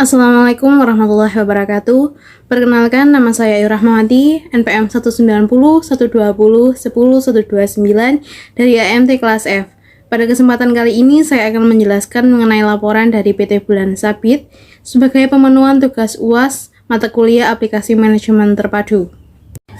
Assalamualaikum warahmatullahi wabarakatuh. Perkenalkan, nama saya Ayu Rahmawati, NPM 190 120 10 129 dari AMT kelas F. Pada kesempatan kali ini saya akan menjelaskan mengenai laporan dari PT Bulan Sabit sebagai pemenuhan tugas UAS mata kuliah aplikasi manajemen terpadu.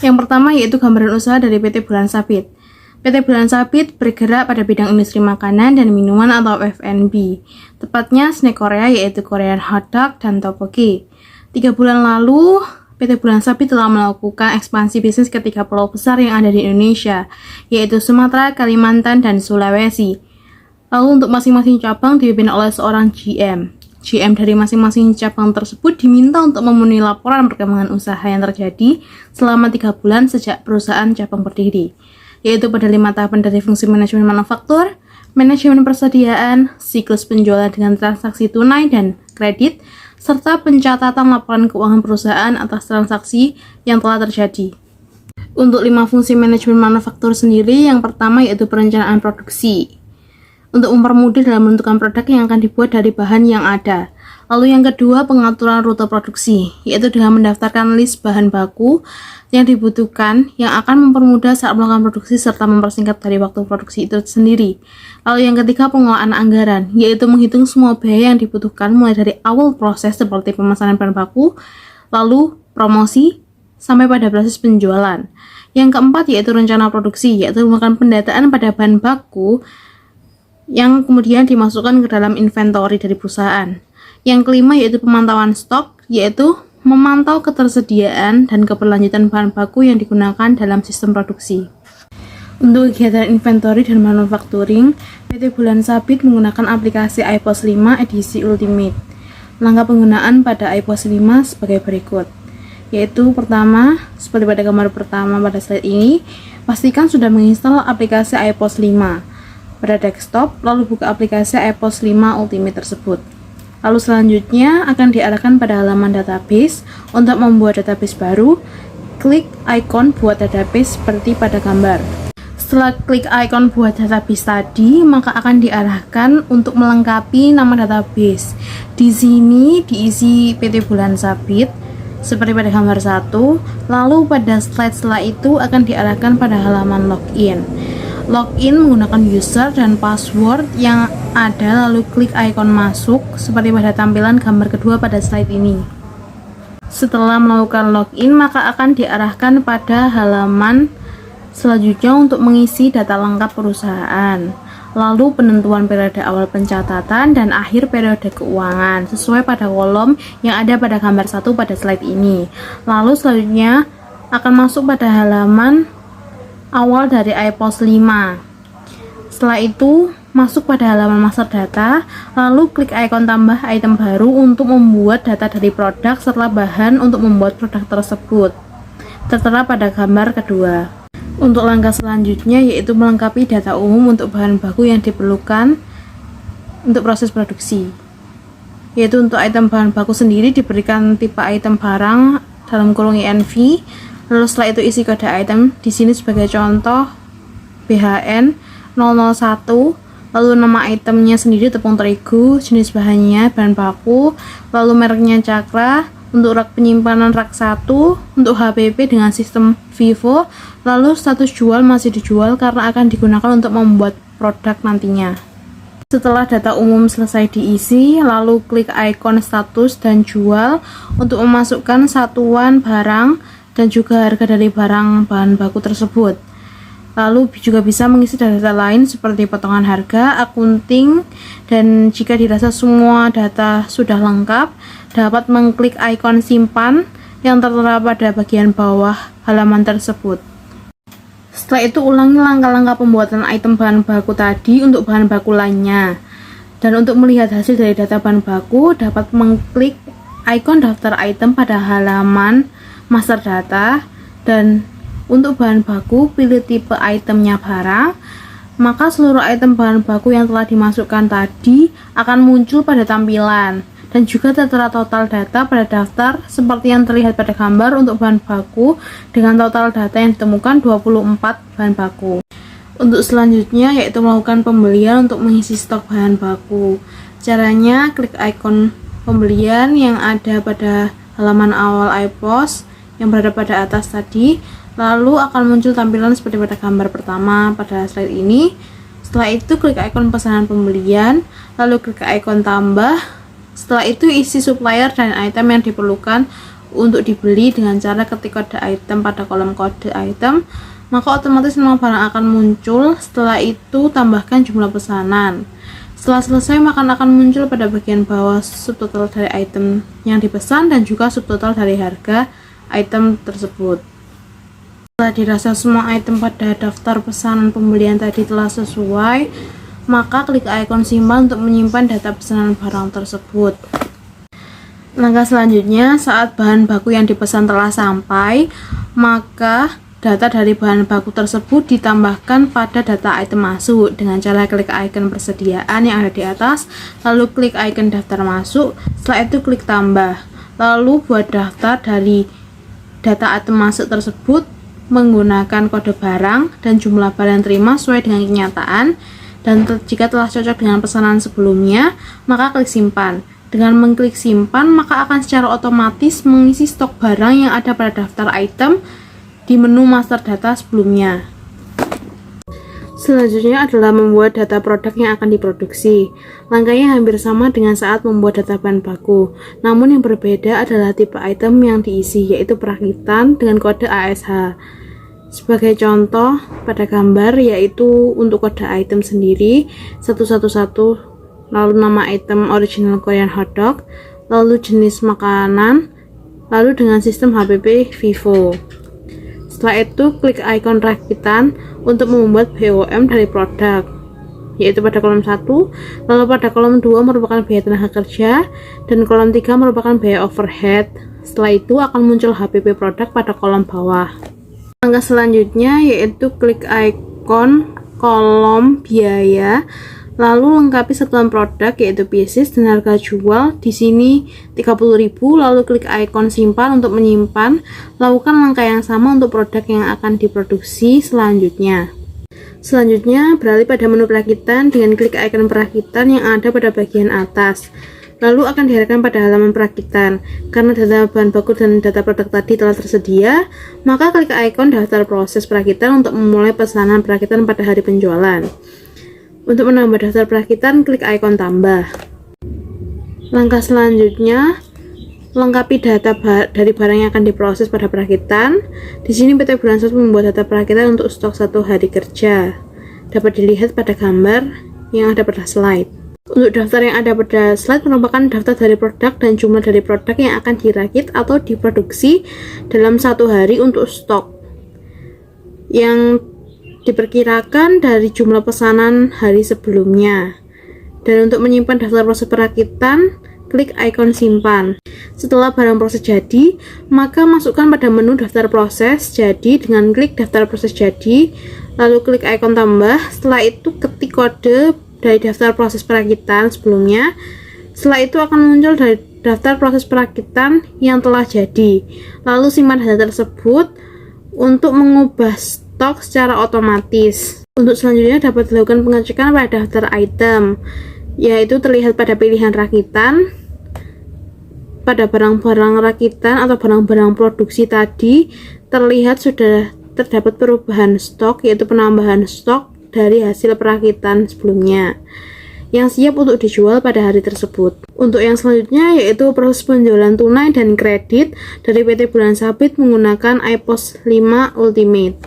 Yang pertama yaitu gambaran usaha dari PT Bulan Sabit. PT Bulan Sabit bergerak pada bidang industri makanan dan minuman atau F&B, tepatnya snack Korea yaitu Korean hotdog dan tteokbokki. 3 bulan lalu, PT Bulan Sabit telah melakukan ekspansi bisnis ke 3 pulau besar yang ada di Indonesia, yaitu Sumatera, Kalimantan, dan Sulawesi. Lalu untuk masing-masing cabang dipimpin oleh seorang GM. GM dari masing-masing cabang tersebut diminta untuk memenuhi laporan perkembangan usaha yang terjadi selama 3 bulan sejak perusahaan cabang berdiri, yaitu pada 5 tahapan dari fungsi manajemen manufaktur, manajemen persediaan, siklus penjualan dengan transaksi tunai dan kredit, serta pencatatan laporan keuangan perusahaan atas transaksi yang telah terjadi. Untuk 5 fungsi manajemen manufaktur sendiri, yang pertama yaitu perencanaan produksi, untuk mempermudah dalam menentukan produk yang akan dibuat dari bahan yang ada. Lalu yang kedua, pengaturan rute produksi, yaitu dengan mendaftarkan list bahan baku yang dibutuhkan yang akan mempermudah saat melakukan produksi serta mempersingkat dari waktu produksi itu sendiri. Lalu yang ketiga, pengelolaan anggaran, yaitu menghitung semua biaya yang dibutuhkan mulai dari awal proses seperti pemesanan bahan baku, lalu promosi, sampai pada proses penjualan. Yang keempat yaitu rencana produksi, yaitu melakukan pendataan pada bahan baku yang kemudian dimasukkan ke dalam inventory dari perusahaan. Yang kelima yaitu pemantauan stok, yaitu memantau ketersediaan dan keberlanjutan bahan baku yang digunakan dalam sistem produksi. Untuk kegiatan inventory dan manufacturing, PT Bulan Sabit menggunakan aplikasi iPOS 5 edisi Ultimate. Langkah penggunaan pada iPOS 5 sebagai berikut, yaitu pertama, seperti pada gambar pertama pada slide ini, pastikan sudah menginstal aplikasi iPOS 5 pada desktop, lalu buka aplikasi iPOS 5 Ultimate tersebut. Lalu selanjutnya akan diarahkan pada halaman database. Untuk membuat database baru, klik icon buat database seperti pada gambar. Setelah klik icon buat database tadi, maka akan diarahkan untuk melengkapi nama database. Di sini diisi PT Bulan Sabit seperti pada gambar 1. Lalu pada slide setelah itu akan diarahkan pada halaman login. Login menggunakan user dan password yang ada, lalu klik ikon masuk seperti pada tampilan gambar kedua pada slide ini. Setelah melakukan login, maka akan diarahkan pada halaman selanjutnya untuk mengisi data lengkap perusahaan, lalu penentuan periode awal pencatatan dan akhir periode keuangan sesuai pada kolom yang ada pada gambar 1 pada slide ini. Lalu selanjutnya akan masuk pada halaman awal dari iPOS 5. Setelah itu masuk pada halaman master data, lalu klik ikon tambah item baru untuk membuat data dari produk serta bahan untuk membuat produk tersebut, tertera pada gambar kedua. Untuk langkah selanjutnya yaitu melengkapi data umum untuk bahan baku yang diperlukan untuk proses produksi, yaitu untuk item bahan baku sendiri diberikan tipe item barang dalam kurung INV. Lalu setelah itu isi kode item di sini sebagai contoh BHN 001, lalu nama itemnya sendiri tepung terigu, jenis bahannya bahan baku, lalu mereknya Cakra, untuk rak penyimpanan rak 1, untuk HPP dengan sistem Vivo, lalu status jual masih dijual karena akan digunakan untuk membuat produk nantinya. Setelah data umum selesai diisi, lalu klik ikon status dan jual untuk memasukkan satuan barang dan juga harga dari barang bahan baku tersebut. Lalu juga bisa mengisi data lain seperti potongan harga, akunting, dan jika dirasa semua data sudah lengkap, dapat mengklik ikon simpan yang tertera pada bagian bawah halaman tersebut. Setelah itu ulangi langkah-langkah pembuatan item bahan baku tadi untuk bahan baku lainnya. Dan untuk melihat hasil dari data bahan baku, dapat mengklik ikon daftar item pada halaman master data, dan untuk bahan baku pilih tipe itemnya barang, maka seluruh item bahan baku yang telah dimasukkan tadi akan muncul pada tampilan dan juga tertera total data pada daftar seperti yang terlihat pada gambar untuk bahan baku dengan total data yang ditemukan 24 bahan baku. Untuk selanjutnya yaitu melakukan pembelian untuk mengisi stok bahan baku. Caranya klik ikon pembelian yang ada pada halaman awal iPos yang berada pada atas tadi. Lalu akan muncul tampilan seperti pada gambar pertama pada slide ini. Setelah itu klik ikon pesanan pembelian, lalu klik ikon tambah. Setelah itu isi supplier dan item yang diperlukan untuk dibeli dengan cara ketik kode item pada kolom kode item, maka otomatis nama barang akan muncul. Setelah itu tambahkan jumlah pesanan. Setelah selesai, maka akan muncul pada bagian bawah subtotal dari item yang dipesan dan juga subtotal dari harga item tersebut. Setelah dirasa semua item pada daftar pesanan pembelian tadi telah sesuai, maka klik ikon simpan untuk menyimpan data pesanan barang tersebut. Langkah selanjutnya, saat bahan baku yang dipesan telah sampai, maka data dari bahan baku tersebut ditambahkan pada data item masuk dengan cara klik ikon persediaan yang ada di atas, lalu klik ikon daftar masuk. Setelah itu klik tambah, lalu buat daftar dari data item masuk tersebut menggunakan kode barang dan jumlah barang terima sesuai dengan kenyataan, dan jika telah cocok dengan pesanan sebelumnya, maka klik simpan. Dengan mengklik simpan, maka akan secara otomatis mengisi stok barang yang ada pada daftar item di menu master data sebelumnya. Selanjutnya adalah membuat data produk yang akan diproduksi. Langkahnya hampir sama dengan saat membuat data bahan baku, namun yang berbeda adalah tipe item yang diisi, yaitu perakitan dengan kode ASH. Sebagai contoh pada gambar, yaitu untuk kode item sendiri 111, lalu nama item original Korean hotdog, lalu jenis makanan, lalu dengan sistem HPP Vivo. Setelah itu klik ikon rakitan untuk membuat BOM dari produk, yaitu pada kolom 1, lalu pada kolom 2 merupakan biaya tenaga kerja, dan kolom 3 merupakan biaya overhead. Setelah itu akan muncul HPP produk pada kolom bawah. Langkah selanjutnya yaitu klik ikon kolom biaya, lalu lengkapi satuan produk yaitu pieces dan harga jual. Di sini 30.000, lalu klik ikon simpan untuk menyimpan. Lakukan langkah yang sama untuk produk yang akan diproduksi selanjutnya. Selanjutnya beralih pada menu perakitan dengan klik ikon perakitan yang ada pada bagian atas. Lalu akan diarahkan pada halaman perakitan. Karena data bahan baku dan data produk tadi telah tersedia, maka klik ikon daftar proses perakitan untuk memulai pesanan perakitan pada hari penjualan. Untuk menambah daftar perakitan, klik ikon tambah. Langkah selanjutnya, lengkapi data dari barang yang akan diproses pada perakitan. Di sini PT Bulan Sos membuat data perakitan untuk stok 1 hari kerja. Dapat dilihat pada gambar yang ada pada slide. Untuk daftar yang ada pada slide merupakan daftar dari produk dan jumlah dari produk yang akan dirakit atau diproduksi dalam 1 hari untuk stok yang diperkirakan dari jumlah pesanan hari sebelumnya. Dan untuk menyimpan daftar proses perakitan, klik ikon simpan. Setelah barang proses jadi, maka masukkan pada menu daftar proses jadi dengan klik daftar proses jadi, lalu klik ikon tambah. Setelah itu ketik kode dari daftar proses perakitan sebelumnya. Setelah itu akan muncul dari daftar proses perakitan yang telah jadi, lalu simpan data tersebut untuk mengubah stok secara otomatis. Untuk selanjutnya dapat dilakukan pengecekan pada daftar item, yaitu terlihat pada pilihan rakitan. Pada barang-barang rakitan atau barang-barang produksi tadi terlihat sudah terdapat perubahan stok, yaitu penambahan stok dari hasil perakitan sebelumnya yang siap untuk dijual pada hari tersebut. Untuk yang selanjutnya yaitu proses penjualan tunai dan kredit dari PT Bulan Sabit menggunakan iPos 5 Ultimate.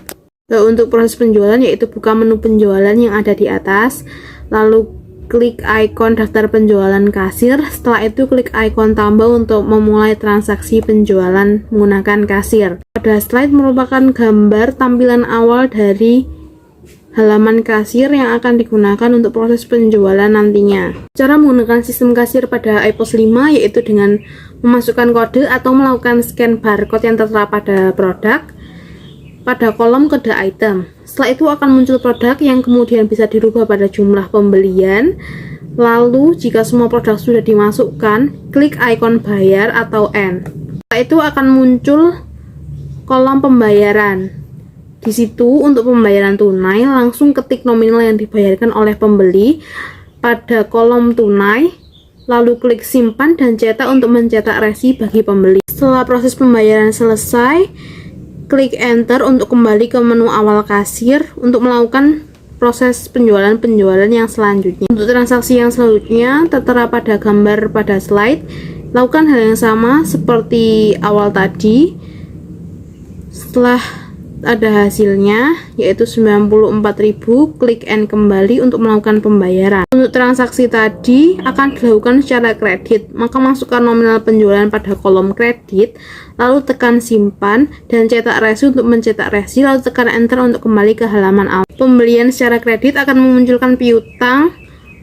Untuk proses penjualan yaitu buka menu penjualan yang ada di atas, lalu klik ikon daftar penjualan kasir. Setelah itu klik ikon tambah untuk memulai transaksi penjualan menggunakan kasir. Pada slide merupakan gambar tampilan awal dari halaman kasir yang akan digunakan untuk proses penjualan nantinya. Cara menggunakan sistem kasir pada iPos 5 yaitu dengan memasukkan kode atau melakukan scan barcode yang tertera pada produk pada kolom kode item. Setelah itu akan muncul produk yang kemudian bisa dirubah pada jumlah pembelian. Lalu jika semua produk sudah dimasukkan, klik ikon bayar atau N. Setelah itu akan muncul kolom pembayaran. Di situ untuk pembayaran tunai langsung ketik nominal yang dibayarkan oleh pembeli pada kolom tunai, lalu klik simpan dan cetak untuk mencetak resi bagi pembeli. Setelah proses pembayaran selesai, klik enter untuk kembali ke menu awal kasir untuk melakukan proses penjualan yang selanjutnya. Untuk transaksi yang selanjutnya tertera pada gambar pada slide, lakukan hal yang sama seperti awal tadi. Setelah ada hasilnya yaitu 94.000, klik N kembali untuk melakukan pembayaran. Untuk transaksi tadi akan dilakukan secara kredit, maka masukkan nominal penjualan pada kolom kredit, lalu tekan simpan dan cetak resi untuk mencetak resi, lalu tekan enter untuk kembali ke halaman awal. Pembelian secara kredit akan memunculkan piutang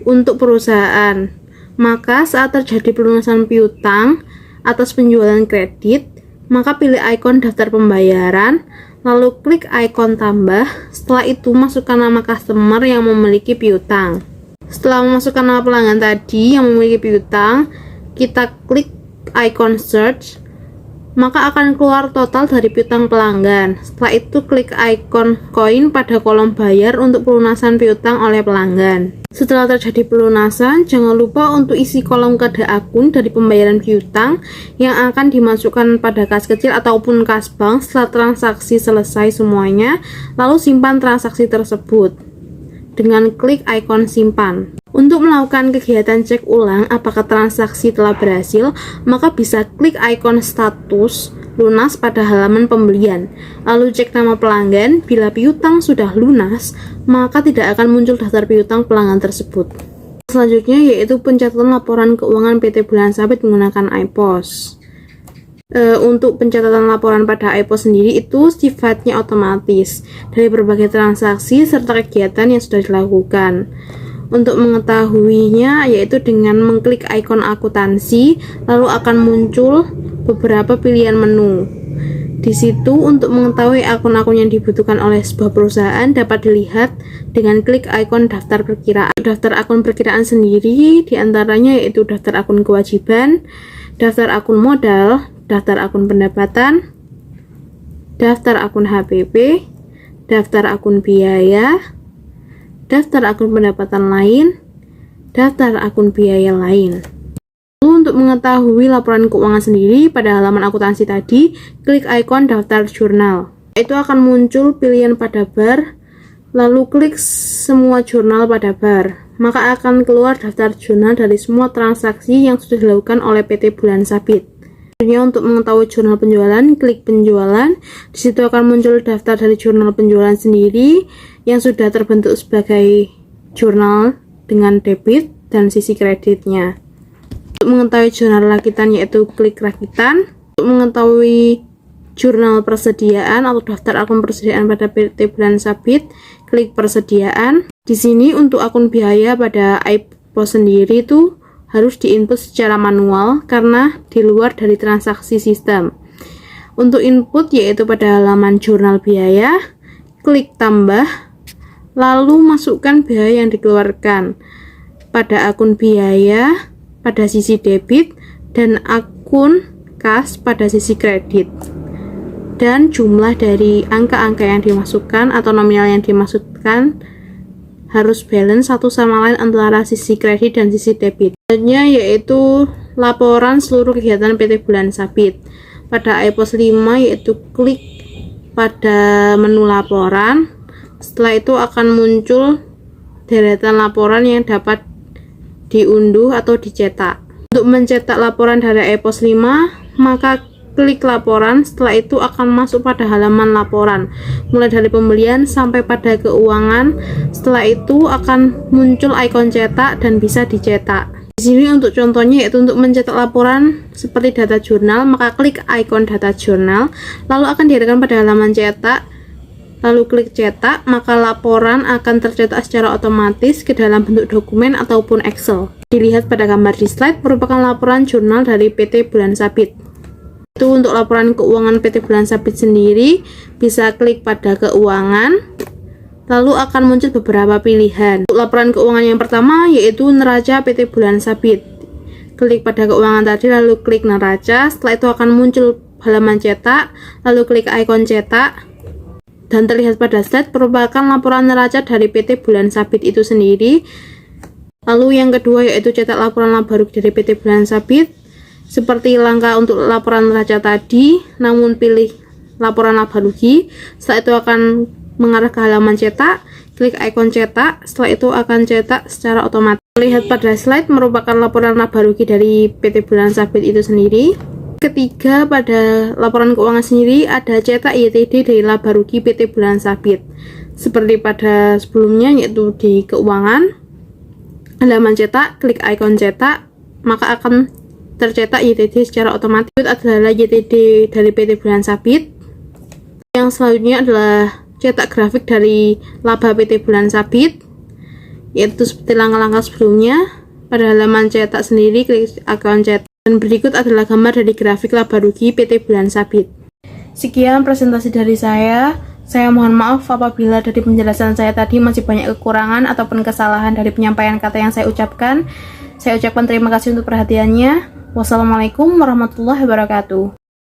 untuk perusahaan, maka saat terjadi pelunasan piutang atas penjualan kredit, maka pilih ikon daftar pembayaran, lalu klik ikon tambah. Setelah itu masukkan nama customer yang memiliki piutang. Setelah memasukkan nama pelanggan tadi yang memiliki piutang, kita klik ikon search, maka akan keluar total dari piutang pelanggan. Setelah itu klik ikon koin pada kolom bayar untuk pelunasan piutang oleh pelanggan. Setelah terjadi pelunasan, jangan lupa untuk isi kolom kode akun dari pembayaran piutang yang akan dimasukkan pada kas kecil ataupun kas bank setelah transaksi selesai semuanya, lalu simpan transaksi tersebut dengan klik ikon simpan. Untuk melakukan kegiatan cek ulang apakah transaksi telah berhasil, maka bisa klik ikon status lunas pada halaman pembelian, lalu cek nama pelanggan. Bila piutang sudah lunas, maka tidak akan muncul daftar piutang pelanggan tersebut. Selanjutnya yaitu pencatatan laporan keuangan PT Bulan Sabit menggunakan iPOS. Untuk pencatatan laporan pada iPOS sendiri itu sifatnya otomatis dari berbagai transaksi serta kegiatan yang sudah dilakukan. Untuk mengetahuinya yaitu dengan mengklik ikon akuntansi, lalu akan muncul beberapa pilihan menu. Di situ untuk mengetahui akun-akun yang dibutuhkan oleh sebuah perusahaan dapat dilihat dengan klik ikon daftar perkiraan. Daftar akun perkiraan sendiri diantaranya yaitu daftar akun kewajiban, daftar akun modal, daftar akun pendapatan, daftar akun HPP, daftar akun biaya, daftar akun pendapatan lain, daftar akun biaya lain. Lalu untuk mengetahui laporan keuangan sendiri pada halaman akuntansi tadi, klik ikon daftar jurnal. Itu akan muncul pilihan pada bar, lalu klik semua jurnal pada bar. Maka akan keluar daftar jurnal dari semua transaksi yang sudah dilakukan oleh PT Bulan Sabit. Untuk mengetahui jurnal penjualan, klik penjualan. Di situ akan muncul daftar dari jurnal penjualan sendiri yang sudah terbentuk sebagai jurnal dengan debit dan sisi kreditnya. Untuk mengetahui jurnal rakitan yaitu klik rakitan. Untuk mengetahui jurnal persediaan atau daftar akun persediaan pada PT Bulan Sabit, klik persediaan. Di sini untuk akun biaya pada iPOS sendiri itu harus diinput secara manual karena di luar dari transaksi sistem. Untuk input yaitu pada halaman jurnal biaya, klik tambah, lalu masukkan biaya yang dikeluarkan pada akun biaya pada sisi debit dan akun kas pada sisi kredit. Dan jumlah dari angka-angka yang dimasukkan atau nominal yang dimasukkan harus balance satu sama lain antara sisi kredit dan sisi debit. Selanjutnya yaitu laporan seluruh kegiatan PT Bulan Sabit. Pada iPOS 5 yaitu klik pada menu laporan. Setelah itu akan muncul deretan laporan yang dapat diunduh atau dicetak. Untuk mencetak laporan dari iPOS 5, maka klik laporan. Setelah itu akan masuk pada halaman laporan mulai dari pembelian sampai pada keuangan. Setelah itu akan muncul ikon cetak dan bisa dicetak. Di sini untuk contohnya yaitu untuk mencetak laporan seperti data jurnal, maka klik ikon data jurnal, lalu akan diarahkan pada halaman cetak, lalu klik cetak, maka laporan akan tercetak secara otomatis ke dalam bentuk dokumen ataupun Excel. Dilihat pada gambar di slide merupakan laporan jurnal dari PT Bulan Sabit. Itu untuk laporan keuangan PT Bulan Sabit sendiri, bisa klik pada keuangan, lalu akan muncul beberapa pilihan. Untuk laporan keuangan yang pertama yaitu neraca PT Bulan Sabit. Klik pada keuangan tadi lalu klik neraca. Setelah itu akan muncul halaman cetak, lalu klik ikon cetak. Dan terlihat pada slide merupakan laporan neraca dari PT Bulan Sabit itu sendiri. Lalu yang kedua yaitu cetak laporan laba rugi dari PT Bulan Sabit. Seperti langkah untuk laporan neraca tadi, namun pilih laporan laba rugi. Setelah itu akan mengarah ke halaman cetak, klik ikon cetak, setelah itu akan cetak secara otomatis. Lihat pada slide merupakan laporan laba rugi dari PT Bulan Sabit itu sendiri. Ketiga, pada laporan keuangan sendiri ada cetak YTD dari laba rugi PT Bulan Sabit. Seperti pada sebelumnya yaitu di keuangan, halaman cetak, klik ikon cetak, maka akan tercetak YTD secara otomatis. Itu adalah YTD dari PT Bulan Sabit. Yang selanjutnya adalah cetak grafik dari laba PT Bulan Sabit, yaitu seperti langkah-langkah sebelumnya. Pada halaman cetak sendiri, klik ikon cetak. Dan berikut adalah gambar dari grafik laba rugi PT Bulan Sabit. Sekian presentasi dari saya. Saya mohon maaf apabila dari penjelasan saya tadi masih banyak kekurangan ataupun kesalahan dari penyampaian kata yang saya ucapkan. Saya ucapkan terima kasih untuk perhatiannya. Wassalamualaikum warahmatullahi wabarakatuh.